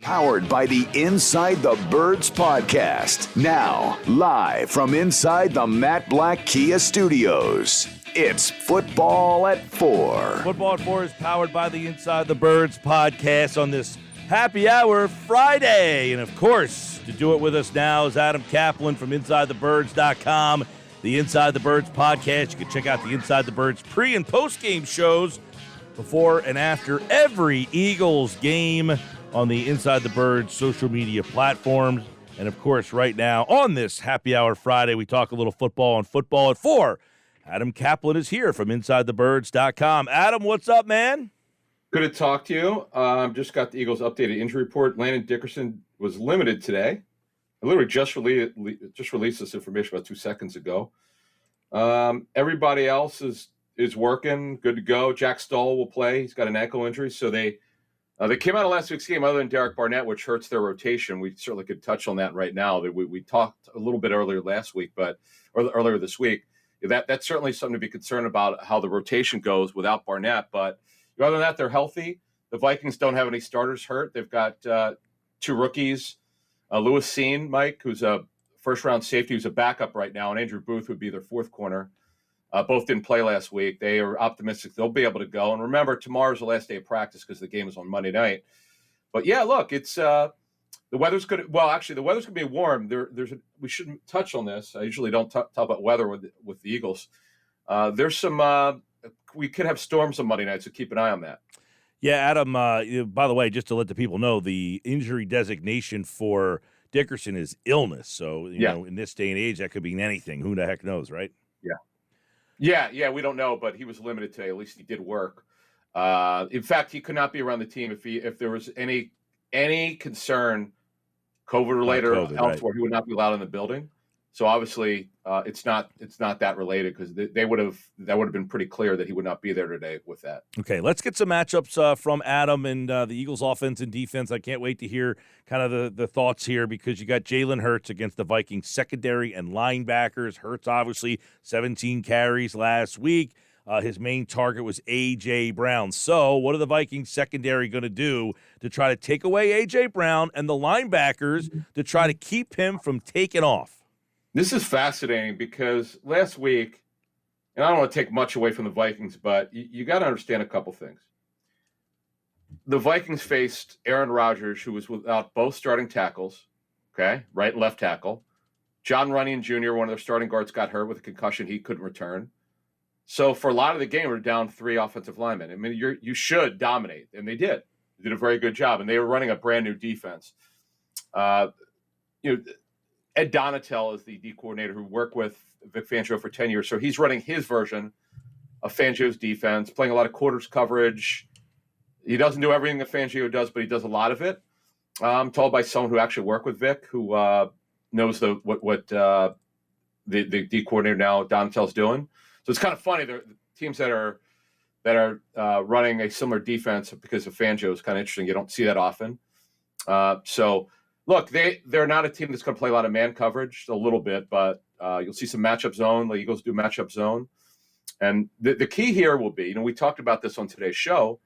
Powered by the Inside the Birds podcast. Now, live from inside the Matt Black Kia Studios. It's Football at 4. Football at 4 is powered by the Inside the Birds podcast on this Happy Hour Friday. And of course, to do it with us now is Adam Caplan from InsideTheBirds.com. The Inside the Birds podcast. You can check out the Inside the Birds pre- and post-game shows before and after every Eagles game on the Inside the Birds social media platforms. And, of course, right now on this Happy Hour Friday, we talk a little football on Football at 4. Adam Caplan is here from InsideTheBirds.com. Adam, what's up, man? Good to talk to you. Just got the Eagles' updated injury report. Landon Dickerson was limited today. I literally just released this information about 2 seconds ago. Everybody else is working, good to go. Jack Stoll will play. He's got an ankle injury, so they came out of last week's game other than Derek Barnett, which hurts their rotation. We certainly could touch on that right now. We talked a little bit earlier last week, or earlier this week. That's certainly something to be concerned about, how the rotation goes without Barnett. But other than that, they're healthy. The Vikings don't have any starters hurt. They've got 2 rookies. Lewis Seen, Mike, who's a first-round safety, who's a backup right now, and Andrew Booth would be their 4th corner. Both didn't play last week. They are optimistic they'll be able to go. And remember, tomorrow's the last day of practice because the game is on Monday night. But, yeah, look, it's the weather's good. Well, actually, the weather's going to be warm. We shouldn't touch on this. I usually don't talk about weather with the Eagles. There's some we could have storms on Monday night, so keep an eye on that. Yeah, Adam, by the way, just to let the people know, the injury designation for Dickerson is illness. So, you know, in this day and age, that could mean anything. Who the heck knows, right? Yeah, we don't know, but he was limited today. At least he did work. In fact, he could not be around the team if there was any concern, COVID-related or elsewhere, right. He would not be allowed in the building. So obviously, it's not that related because that would have been pretty clear that he would not be there today with that. Okay, let's get some matchups from Adam and the Eagles' offense and defense. I can't wait to hear kind of the thoughts here because you got Jalen Hurts against the Vikings secondary and linebackers. Hurts obviously 17 carries last week. His main target was A.J. Brown. So what are the Vikings secondary going to do to try to take away A.J. Brown and the linebackers to try to keep him from taking off? This is fascinating because last week, and I don't want to take much away from the Vikings, but you got to understand a couple things. The Vikings faced Aaron Rodgers, who was without both starting tackles, okay, right and left tackle. John Runyon Jr., one of their starting guards, got hurt with a concussion. He couldn't return. So for a lot of the game, we're down 3 offensive linemen. I mean, you should dominate, and they did. They did a very good job, and they were running a brand-new defense. Ed Donatel is the D coordinator who worked with Vic Fangio for 10 years. So he's running his version of Fangio's defense, playing a lot of quarters coverage. He doesn't do everything that Fangio does, but he does a lot of it. I'm told by someone who actually worked with Vic, who knows what the D coordinator now, Donatel's doing. So it's kind of funny. The teams that are running a similar defense because of Fangio is kind of interesting. You don't see that often. Look, they're not a team that's going to play a lot of man coverage, a little bit, but you'll see some matchup zone. The Eagles do matchup zone. And the key here will be, we talked about this on today's show,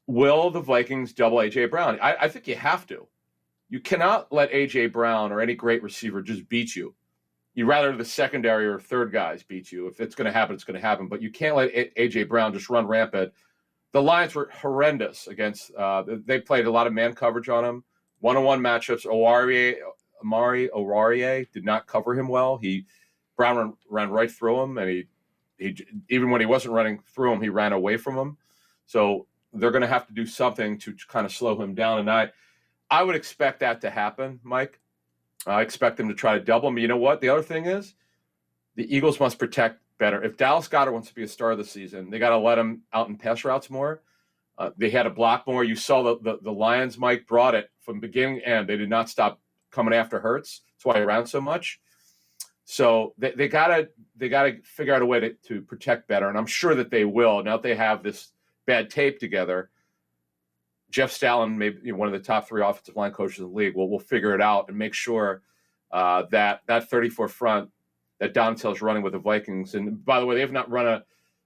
will the Vikings double A.J. Brown? I think you have to. You cannot let A.J. Brown or any great receiver just beat you. You'd rather the secondary or third guys beat you. If it's going to happen, it's going to happen. But you can't let A.J. Brown just run rampant. The Lions were horrendous against they played a lot of man coverage on him. One-on-one matchups, Amari Oruwariye did not cover him well. Brown ran right through him, and he even when he wasn't running through him, he ran away from him. So they're going to have to do something to kind of slow him down. And I would expect that to happen, Mike. I expect them to try to double him. But you know what? The other thing is the Eagles must protect better. If Dallas Goedert wants to be a star of the season, they got to let him out in pass routes more. They had to block more. You saw the Lions, Mike, brought it from beginning to end. They did not stop coming after Hurts. That's why he ran so much. So they gotta figure out a way to protect better, and I'm sure that they will. Now that they have this bad tape together, Jeff Stalin, maybe one of the top 3 offensive line coaches in the league, will figure it out and make sure that 34 front that Donatel's running with the Vikings. And by the way, they have not run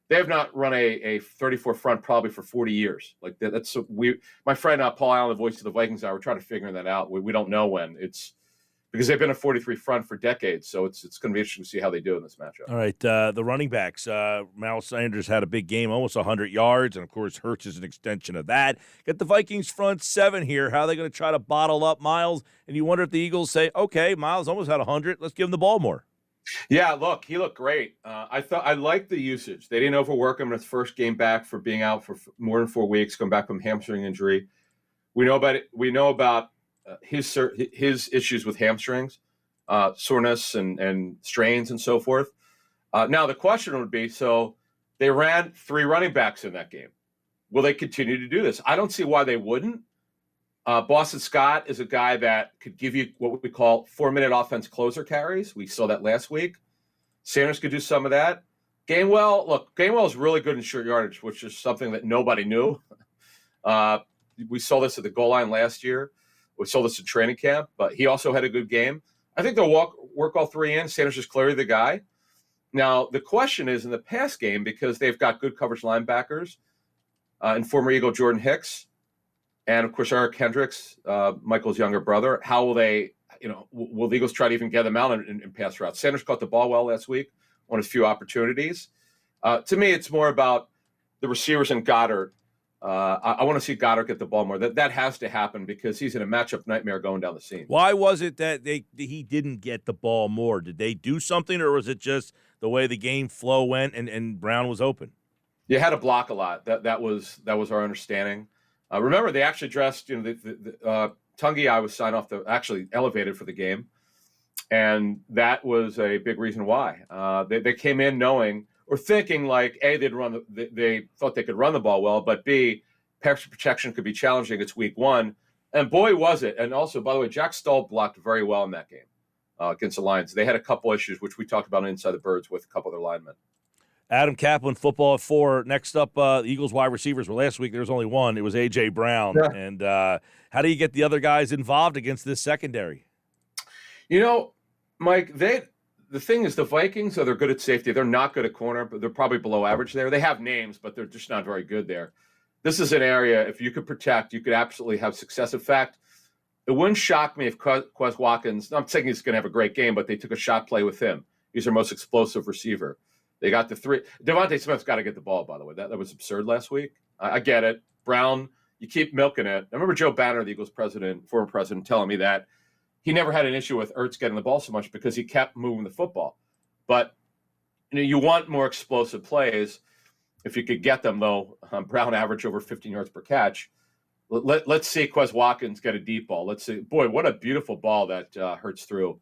They have not run a 34 front probably for 40 years. Like that's my friend Paul Allen, the voice of the Vikings, and I were trying to figure that out. We don't know when. It's because they've been a 43 front for decades, so it's going to be interesting to see how they do in this matchup. All right, the running backs. Miles Sanders had a big game, almost 100 yards, and, of course, Hurts is an extension of that. Get the Vikings front seven here. How are they going to try to bottle up Miles? And you wonder if the Eagles say, okay, Miles almost had 100. Let's give him the ball more. Yeah, look, he looked great. I liked the usage. They didn't overwork him in his first game back for being out for more than 4 weeks, coming back from hamstring injury. We know about it. We know about his issues with hamstrings, soreness and strains and so forth. Now the question would be: so they ran 3 running backs in that game. Will they continue to do this? I don't see why they wouldn't. Boston Scott is a guy that could give you what we call 4-minute offense closer carries. We saw that last week. Sanders could do some of that. Gainwell is really good in short yardage, which is something that nobody knew. We saw this at the goal line last year. We saw this in training camp, but he also had a good game. I think they'll work all 3 in. Sanders is clearly the guy. Now, the question is in the pass game, because they've got good coverage linebackers and former Eagle Jordan Hicks, and, of course, Eric Kendricks, Michael's younger brother. How will they, will the Eagles try to even get them out in pass routes? Sanders caught the ball well last week on his few opportunities. To me, it's more about the receivers and Goddard. I want to see Goddard get the ball more. That has to happen because he's in a matchup nightmare going down the seam. Why was it that he didn't get the ball more? Did they do something, or was it just the way the game flow went and Brown was open? You had to block a lot. That was our understanding. Remember, they actually dressed. Tungi was signed off actually elevated for the game, and that was a big reason why they came in knowing or thinking like A, they thought they could run the ball well, but B, pass protection could be challenging. It's week 1, and boy was it. And also, by the way, Jack Stoll blocked very well in that game against the Lions. They had a couple issues which we talked about on Inside the Birds with a couple of their linemen. Adam Caplan, Football at 4. Next up, the Eagles wide receivers. Well, last week there was only one. It was A.J. Brown. Yeah. And how do you get the other guys involved against this secondary? Mike, the thing is the Vikings, they're good at safety. They're not good at corner, but they're probably below average there. They have names, but they're just not very good there. This is an area, if you could protect, you could absolutely have success. In fact, it wouldn't shock me if Quez Watkins, I'm saying he's going to have a great game, but they took a shot play with him. He's their most explosive receiver. They got the 3. Devontae Smith's got to get the ball, by the way. That was absurd last week. I get it. Brown, you keep milking it. I remember Joe Banner, the Eagles former president, telling me that he never had an issue with Ertz getting the ball so much because he kept moving the football. But you want more explosive plays. If you could get them, though, Brown averaged over 15 yards per catch. Let's see Quez Watkins get a deep ball. Let's see. Boy, what a beautiful ball that Hurts threw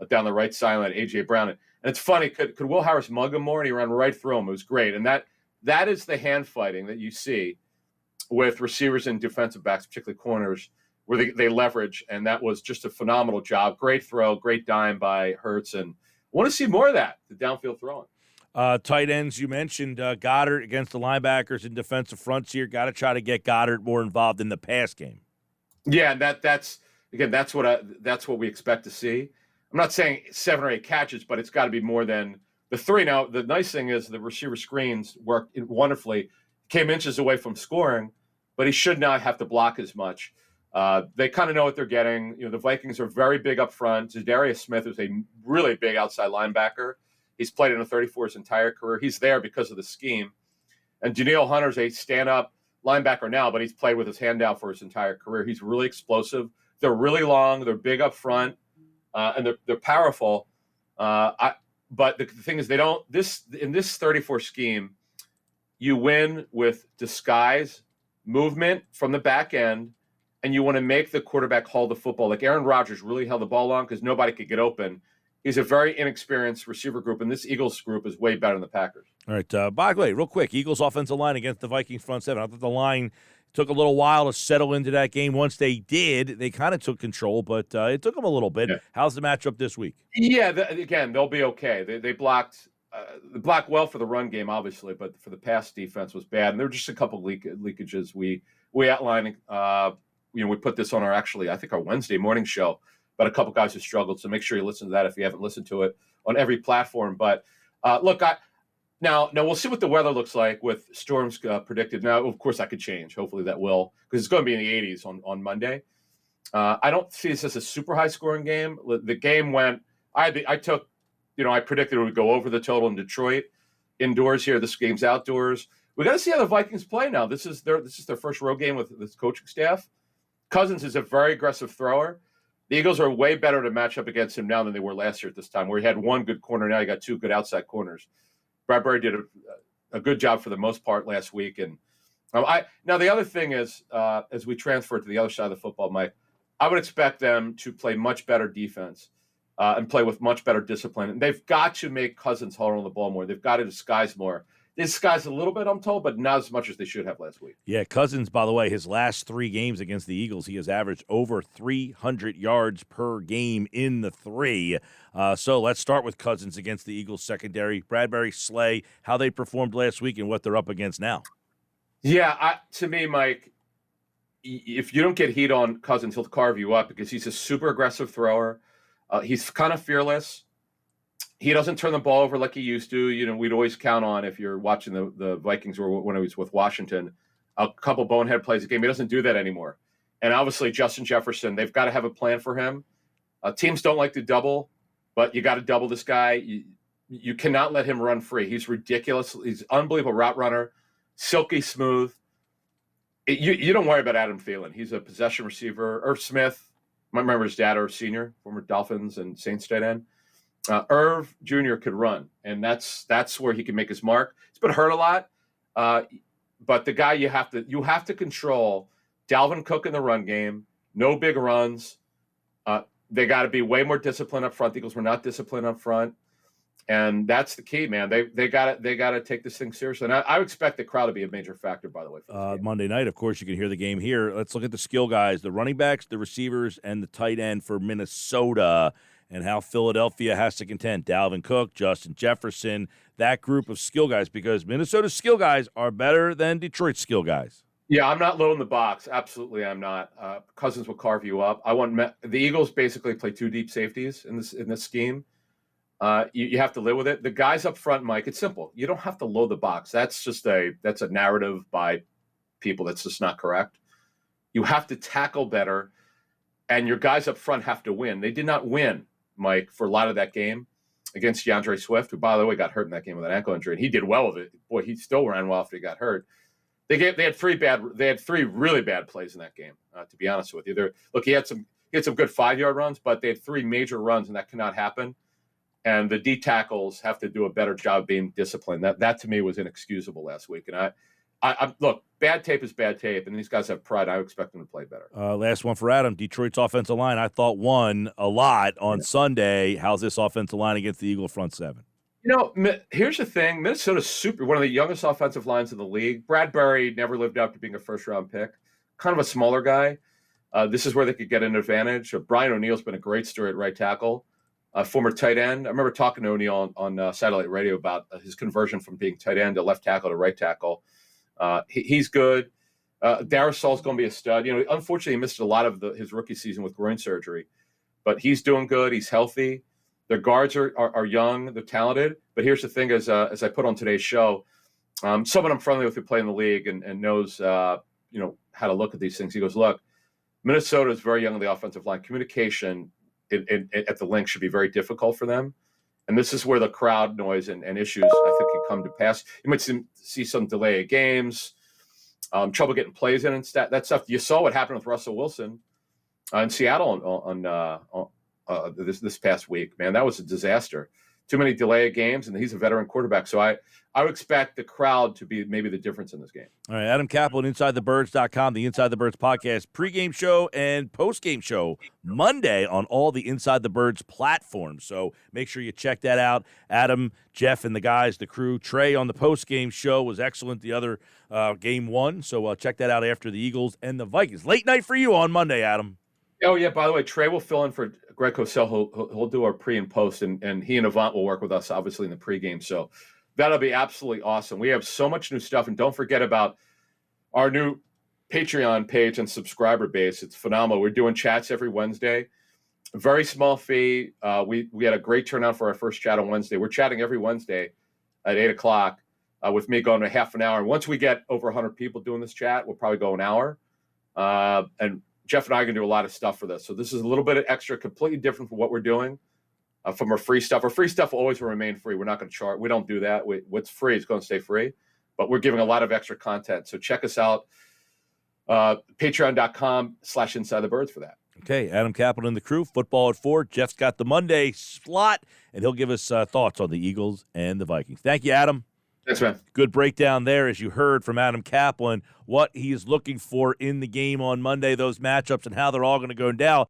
down the right sideline, A.J. Brown. And it's funny, could Will Harris mug him more? And he ran right through him. It was great. And that is the hand fighting that you see with receivers and defensive backs, particularly corners, where they leverage. And that was just a phenomenal job. Great throw, great dime by Hurts. And I want to see more of that, the downfield throwing. Tight ends, you mentioned Goddard against the linebackers and defensive fronts here. Got to try to get Goddard more involved in the pass game. Yeah, and that's what we expect to see. I'm not saying 7 or 8 catches, but it's got to be more than the 3. Now, the nice thing is the receiver screens worked wonderfully. Came inches away from scoring, but he should not have to block as much. They kind of know what they're getting. The Vikings are very big up front. Zadarius Smith is a really big outside linebacker. He's played in the 34 his entire career. He's there because of the scheme. And Danielle Hunter's a stand-up linebacker now, but he's played with his hand out for his entire career. He's really explosive. They're really long. They're big up front. And they're powerful, but the thing is, they don't. In this 34 scheme, you win with disguise, movement from the back end, and you want to make the quarterback hold the football. Like Aaron Rodgers really held the ball long because nobody could get open. He's a very inexperienced receiver group, and this Eagles group is way better than the Packers. All right, by the way, real quick, Eagles offensive line against the Vikings front seven. I thought the line took a little while to settle into that game. Once they did, they kind of took control, but it took them a little bit. Yeah. How's the matchup this week? Yeah, again, they'll be okay. They blocked well for the run game, obviously, but for the pass defense was bad. And there were just a couple leakages. We outlined, we put this on our Wednesday morning show about a couple guys who struggled. So make sure you listen to that if you haven't listened to it on every platform. But look, Now we'll see what the weather looks like with storms predicted. Now, of course, that could change. Hopefully that will, because it's going to be in the 80s on Monday. I don't see this as a super high-scoring game. The game went – I predicted it would go over the total in Detroit. Indoors here, this game's outdoors. We got to see how the Vikings play now. This is their first road game with this coaching staff. Cousins is a very aggressive thrower. The Eagles are way better to match up against him now than they were last year at this time, where he had one good corner. Now you got two good outside corners. Bradbury did a good job for the most part last week. And now the other thing is, as we transfer to the other side of the football, Mike, I would expect them to play much better defense and play with much better discipline. And they've got to make Cousins hold on the ball more. They've got to disguise more. They disguised a little bit, I'm told, but not as much as they should have last week. Yeah, Cousins, by the way, his last 3 games against the Eagles, he has averaged over 300 yards per game in the 3. So let's start with Cousins against the Eagles secondary. Bradbury, Slay, how they performed last week and what they're up against now. Yeah, to me, Mike, if you don't get heat on Cousins, he'll carve you up because he's a super aggressive thrower. He's kind of fearless. He doesn't turn the ball over like he used to. You know, we'd always count on, if you're watching the Vikings or when he was with Washington, a couple bonehead plays a game. He doesn't do that anymore. And obviously, Justin Jefferson, they've got to have a plan for him. Teams don't like to double, but you got to double this guy. You cannot let him run free. He's ridiculous. He's an unbelievable route runner, silky smooth. You don't worry about Adam Thielen. He's a possession receiver. Irv Smith, I remember his dad, Irv Sr., former Dolphins and Saints tight end. Irv Jr. could run, and that's where he can make his mark. He's been hurt a lot, but the guy you have to control. Dalvin Cook in the run game, no big runs. They got to be way more disciplined up front. The Eagles were not disciplined up front, and that's the key, man. They got to take this thing seriously. And I expect the crowd to be a major factor, by the way. For Monday night, of course, you can hear the game here. Let's look at the skill guys, the running backs, the receivers, and the tight end for Minnesota, and how Philadelphia has to contend. Dalvin Cook, Justin Jefferson, that group of skill guys, because Minnesota's skill guys are better than Detroit's skill guys. Yeah, I'm not loading the box. Absolutely, I'm not. Cousins will carve you up. The Eagles basically play 2 deep safeties in this scheme. You have to live with it. The guys up front, Mike, it's simple. You don't have to load the box. That's a narrative by people that's just not correct. You have to tackle better, and your guys up front have to win. They did not win, Mike, for a lot of that game against DeAndre Swift, who, by the way, got hurt in that game with an ankle injury, and he did well with it. Boy, he still ran well after he got hurt. They had 3 really bad plays in that game. To be honest with you, he had some good 5-yard runs, but they had 3 major runs, and that cannot happen. And the D tackles have to do a better job being disciplined. That to me was inexcusable last week. And I look, bad tape is bad tape, and these guys have pride. I expect them to play better. Last one for Adam. Detroit's offensive line, I thought, won a lot on Sunday. How's this offensive line against the Eagle front 7? You know, here's the thing. Minnesota's one of the youngest offensive lines in the league. Bradbury never lived up to being a first-round pick. Kind of a smaller guy. This is where they could get an advantage. Brian O'Neill's been a great story at right tackle. Former tight end. I remember talking to O'Neill on satellite radio about his conversion from being tight end to left tackle to right tackle. He's good. Darisaul's going to be a stud. You know, unfortunately, he missed a lot of his rookie season with groin surgery, but he's doing good. He's healthy. Their guards are young. They're talented. But here's the thing: as I put on today's show, someone I'm friendly with who played in the league and knows how to look at these things. He goes, "Look, Minnesota is very young on the offensive line. Communication at the link should be very difficult for them." And this is where the crowd noise and issues, I think, can come to pass. You might see some delay of games, trouble getting plays in and that stuff. You saw what happened with Russell Wilson in Seattle on this past week. Man, that was a disaster. Too many delay of games, and he's a veteran quarterback. So I would expect the crowd to be maybe the difference in this game. All right, Adam Caplan, InsideTheBirds.com, the Inside the Birds podcast, pregame show and postgame show Monday on all the Inside the Birds platforms. So make sure you check that out. Adam, Jeff, and the guys, the crew. Trey on the postgame show was excellent the other game 1. So check that out after the Eagles and the Vikings. Late night for you on Monday, Adam. Oh, yeah, by the way, Trey will fill in for Greg Cosell. He'll do our pre and post, and he and Avant will work with us, obviously, in the pregame. So that'll be absolutely awesome. We have so much new stuff, and don't forget about our new Patreon page and subscriber base. It's phenomenal. We're doing chats every Wednesday. Very small fee. We had a great turnout for our first chat on Wednesday. We're chatting every Wednesday. at 8 o'clock with me going to half an hour. And once we get over 100 people doing this chat, we'll probably go an hour. And Jeff and I are going to do a lot of stuff for this. So this is a little bit of extra, completely different from what we're doing from our free stuff. Our free stuff will always remain free. We're not going to charge. We don't do that. What's free is going to stay free. But we're giving a lot of extra content. So check us out, patreon.com/InsideTheBirds for that. Okay, Adam Caplan and the crew, Football at 4. Jeff's got the Monday slot, and he'll give us thoughts on the Eagles and the Vikings. Thank you, Adam. Thanks, man. Good breakdown there, as you heard from Adam Caplan, what he is looking for in the game on Monday, those matchups, and how they're all going to go down.